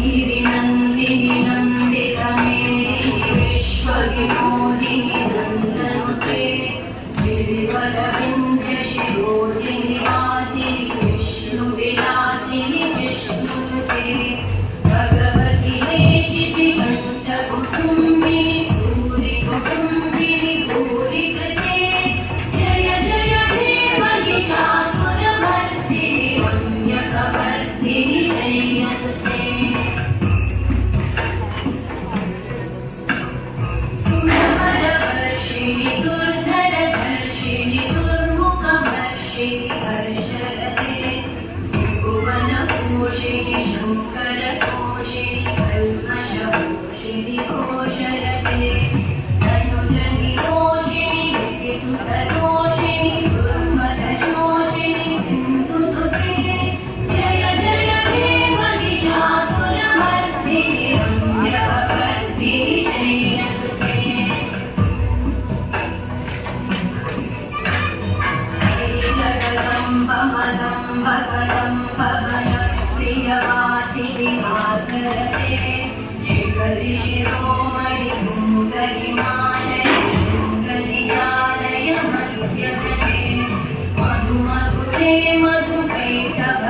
गिरिनन्दिनि नन्दितमेदिनि विश्वविनोदिनि नन्दनुते गिरिवरविन्ध्यशिरोधिनि वासिनि विष्णुविलासिनि जिष्णुनुते भगवति हेशितिकण्ठकुटुम्बिनि सूरिकुटुम्बिनि सूरिकृते जय जय हे महिषासुरमर्दिनि वन्यकवर्दिनि शैलसुते सुरवरवर्षिणि दुर्धरधर्षिणि दुर्मुखवर्षिणि हर्षरते भुवनपोषिणि शङ्करतोषिणि कल्मषपोषिणि घोषरते तनुजनिरोषिणि विधिसुतरोषिणि दुर्मदशोषिणि सिन्धुसुते जय जय हे महिषासुरमर्दिनि वन्यकवर्दिनि शैलसुते जगदम्ब मदम्ब कदम्ब वनप्रियवासिनि हासरते शिखरि शिरोमणि कुमुदहिमालय शृङ्गनिजालय मध्यगते मधुमधुरे मधुकैटभ